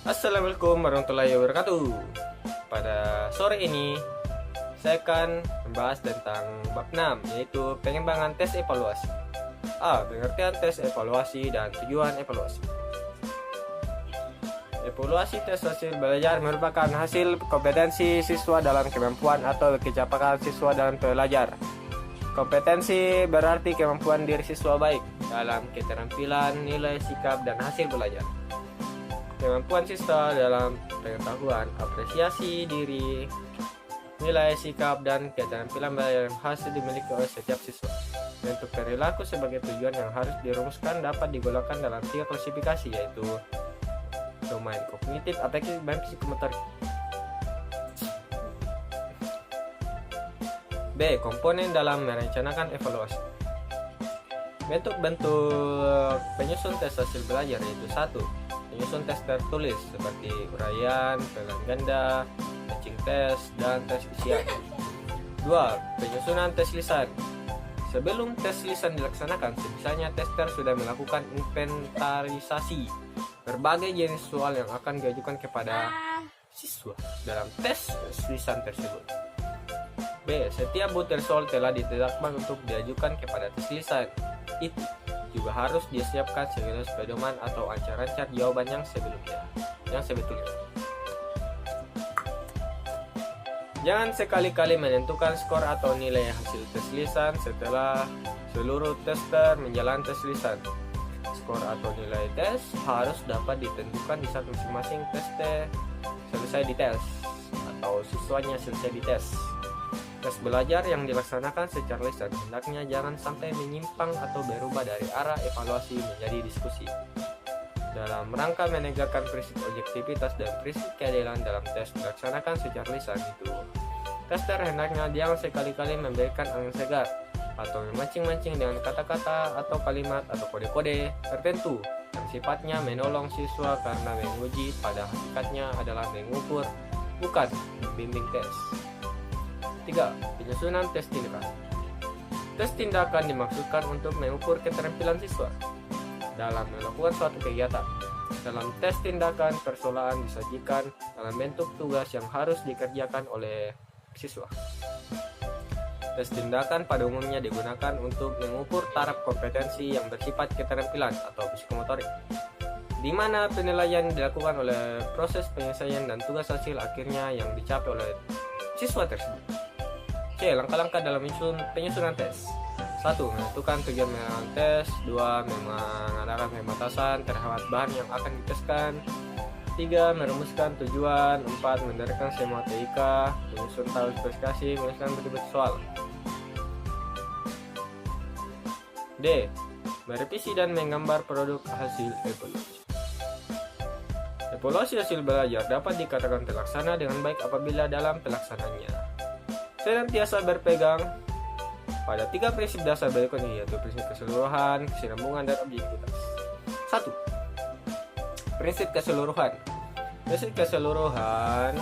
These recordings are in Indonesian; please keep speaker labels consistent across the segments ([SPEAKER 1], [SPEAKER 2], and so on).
[SPEAKER 1] Assalamualaikum warahmatullahi wabarakatuh. Pada sore ini saya akan membahas tentang bab 6, yaitu pengembangan tes evaluasi. Pengertian tes evaluasi dan tujuan evaluasi. Evaluasi tes hasil belajar merupakan hasil kompetensi siswa dalam kemampuan atau kecapaian siswa dalam belajar. Kompetensi berarti kemampuan diri siswa baik dalam keterampilan, nilai, sikap, dan hasil belajar. Kemampuan siswa dalam pengetahuan, apresiasi diri, nilai, sikap, dan keterampilan belajar yang hasil dimiliki oleh setiap siswa. Bentuk perilaku sebagai tujuan yang harus dirumuskan dapat digolongkan dalam 3 klasifikasi, yaitu domain kognitif, afektif, dan psikomotorik. B. Komponen dalam merencanakan evaluasi. Bentuk-bentuk penyusun tes hasil belajar yaitu 1. Penyusun tes tertulis seperti uraian, pilihan ganda, matching tes, dan tes isian. 2. Penyusunan tes lisan. Sebelum tes lisan dilaksanakan, sebisanya tester sudah melakukan inventarisasi berbagai jenis soal yang akan diajukan kepada siswa dalam tes lisan tersebut. B. Setiap butir soal telah ditetapkan untuk diajukan kepada tes lisan. Itu juga harus disiapkan sekaligus pedoman atau ancar-ancar jawaban yang sebetulnya. Jangan sekali-kali menentukan skor atau nilai hasil tes lisan setelah seluruh tester menjalani tes lisan. Skor atau nilai tes harus dapat ditentukan di saat masing-masing tester selesai dites atau siswanya selesai dites. Tes belajar yang dilaksanakan secara lisan hendaknya jangan sampai menyimpang atau berubah dari arah evaluasi menjadi diskusi. Dalam rangka menegakkan prinsip objektivitas dan prinsip keadilan dalam tes dilaksanakan secara lisan itu, tester hendaknya jangan sekali-kali memberikan angin segar atau memancing-mancing dengan kata-kata atau kalimat atau kode-kode tertentu yang sifatnya menolong siswa karena menguji pada hakikatnya adalah mengukur, bukan membimbing tes. 3. Penyusunan tes tindakan. Tes tindakan dimaksudkan untuk mengukur keterampilan siswa dalam melakukan suatu kegiatan. Dalam tes tindakan, persoalan disajikan dalam bentuk tugas yang harus dikerjakan oleh siswa. Tes tindakan pada umumnya digunakan untuk mengukur taraf kompetensi yang bersifat keterampilan atau psikomotorik, di mana penilaian dilakukan oleh proses penyelesaian dan tugas hasil akhirnya yang dicapai oleh siswa tersebut. C. Langkah-langkah dalam penyusunan tes. 1. Menentukan tujuan menggunakan tes. 2. Mengadakan pembatasan terhadap bahan yang akan diteskan. 3. Merumuskan tujuan. 4. Mendirikan semua TIK. Menyusun tabel spesifikasi. Menyusun betul-betul soal. D. Merevisi dan menggambar produk hasil evaluasi. Evaluasi hasil belajar dapat dikatakan terlaksana dengan baik apabila dalam pelaksanaannya senantiasa berpegang pada 3 prinsip dasar berikut ini, yaitu prinsip keseluruhan, kesinambungan, dan objektivitas. 1. Prinsip keseluruhan. Prinsip keseluruhan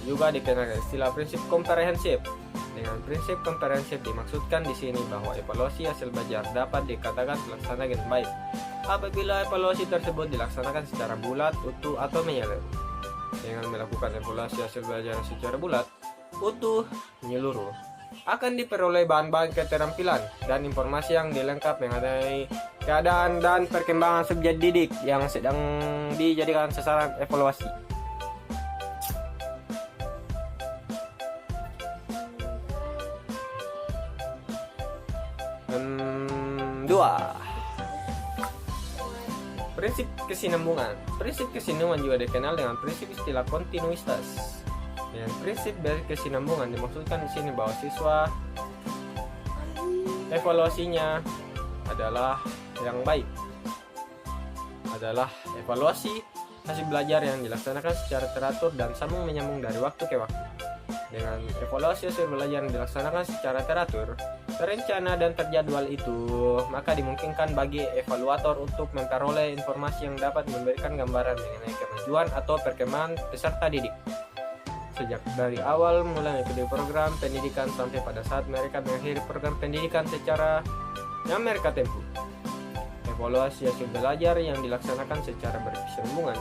[SPEAKER 1] juga dikenal dengan istilah prinsip komprehensif. Dengan prinsip komprehensif dimaksudkan di sini bahwa evaluasi hasil belajar dapat dikatakan terlaksana dengan baik apabila evaluasi tersebut dilaksanakan secara bulat, utuh, atau menyeluruh. Dengan melakukan evaluasi hasil belajar secara bulat, utuh, menyeluruh, akan diperoleh bahan-bahan keterampilan dan informasi yang dilengkap mengenai keadaan dan perkembangan subjek didik yang sedang dijadikan sasaran evaluasi. Dua. Prinsip kesinambungan. Prinsip kesinambungan juga dikenal dengan prinsip istilah kontinuitas. Dengan prinsip dari kesinambungan dimaksudkan di sini bahwa siswa evaluasinya adalah yang baik. Adalah evaluasi hasil belajar yang dilaksanakan secara teratur dan sambung menyambung dari waktu ke waktu. Dengan evaluasi hasil belajar yang dilaksanakan secara teratur, terencana dan terjadwal itu, maka dimungkinkan bagi evaluator untuk memperoleh informasi yang dapat memberikan gambaran mengenai kemajuan atau perkembangan peserta didik sejak dari awal mulai mengikuti program pendidikan sampai pada saat mereka mengakhiri program pendidikan secara yang mereka tempuh. Evaluasi hasil belajar yang dilaksanakan secara berkesinambungan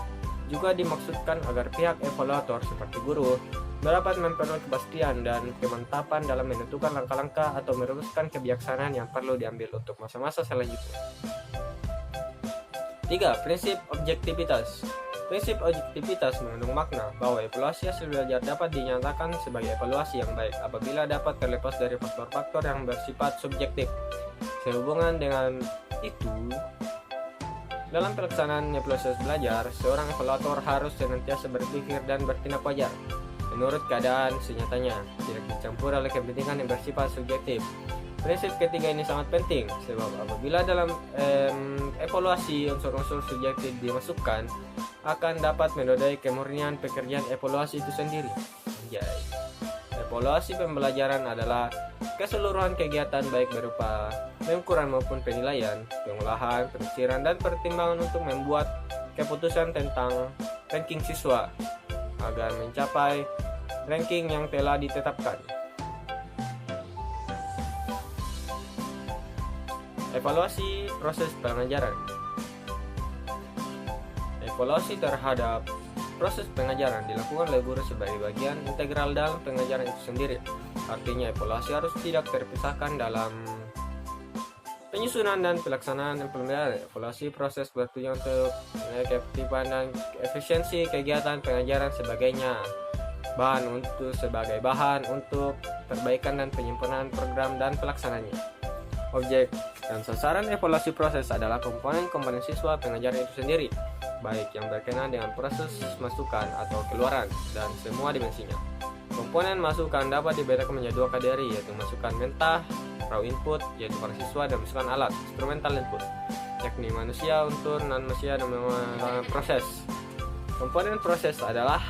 [SPEAKER 1] juga dimaksudkan agar pihak evaluator seperti guru dapat memperoleh kepastian dan kemantapan dalam menentukan langkah-langkah atau merumuskan kebijaksanaan yang perlu diambil untuk masa-masa selanjutnya. 3. Prinsip objektivitas. Prinsip objektivitas mengandung makna bahwa evaluasi hasil belajar dapat dinyatakan sebagai evaluasi yang baik apabila dapat terlepas dari faktor-faktor yang bersifat subjektif. Sehubungan dengan itu, dalam pelaksanaan proses belajar, seorang evaluator harus senantiasa berpikir dan bertindak wajar menurut keadaan senyatanya, tidak dicampur oleh kepentingan yang bersifat subjektif. Prinsip ketiga ini sangat penting, sebab apabila dalam evaluasi unsur-unsur subjektif dimasukkan, akan dapat menodai kemurnian pekerjaan evaluasi itu sendiri. Jadi, evaluasi pembelajaran adalah keseluruhan kegiatan baik berupa pengukuran maupun penilaian, pengolahan, penafsiran, dan pertimbangan untuk membuat keputusan tentang ranking siswa agar mencapai ranking yang telah ditetapkan. Evaluasi proses pengajaran. Evaluasi terhadap proses pengajaran dilakukan oleh guru sebagai bagian integral dalam pengajaran itu sendiri. Artinya evaluasi harus tidak terpisahkan dalam penyusunan dan pelaksanaan pembelajaran. Evaluasi proses bertujuan untuk keefektifan dan efisiensi kegiatan pengajaran sebagainya. Sebagai bahan untuk perbaikan dan penyempurnaan program dan pelaksananya. Objek dan sasaran evaluasi proses adalah komponen-komponen siswa pengajaran itu sendiri, baik yang berkenaan dengan proses masukan atau keluaran dan semua dimensinya. Komponen masukan dapat dibedakan menjadi dua kategori, yaitu masukan mentah, raw input, yaitu para siswa, dan masukan alat, instrumental input, yakni manusia, unsur, non-manusia, dan proses. Komponen proses adalah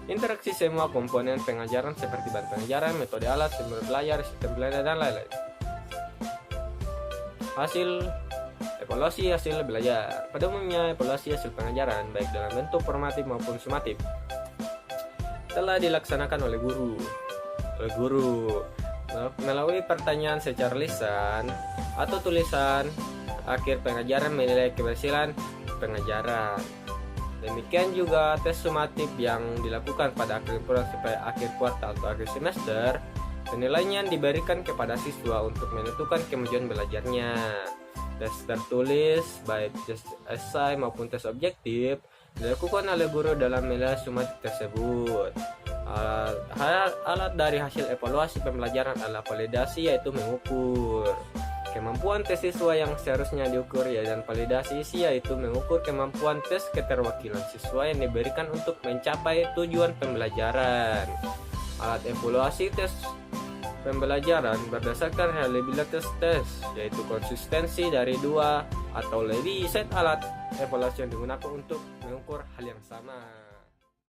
[SPEAKER 1] interaksi semua komponen pengajaran seperti bahan pengajaran, metode alat, sumber belajar, sistem belajar, dan lain-lain. Evaluasi hasil belajar. Pada umumnya, evaluasi hasil pengajaran baik dalam bentuk formatif maupun sumatif telah dilaksanakan oleh guru melalui pertanyaan secara lisan atau tulisan akhir pengajaran menilai keberhasilan pengajaran. Demikian juga tes sumatif yang dilakukan pada akhir kuartal atau akhir semester. Penilaian diberikan kepada siswa untuk menentukan kemajuan belajarnya. Tes tertulis, baik tes esai maupun tes objektif, dilakukan oleh guru dalam menilai sumatif tersebut. Alat dari hasil evaluasi pembelajaran adalah validasi, yaitu mengukur kemampuan tes siswa yang seharusnya diukur, dan validasi isi, yaitu mengukur kemampuan tes keterwakilan siswa yang diberikan untuk mencapai tujuan pembelajaran. Alat evaluasi tes pembelajaran berdasarkan reliabilitas tes, yaitu konsistensi dari 2 atau lebih set alat evaluasi yang digunakan untuk mengukur hal yang sama.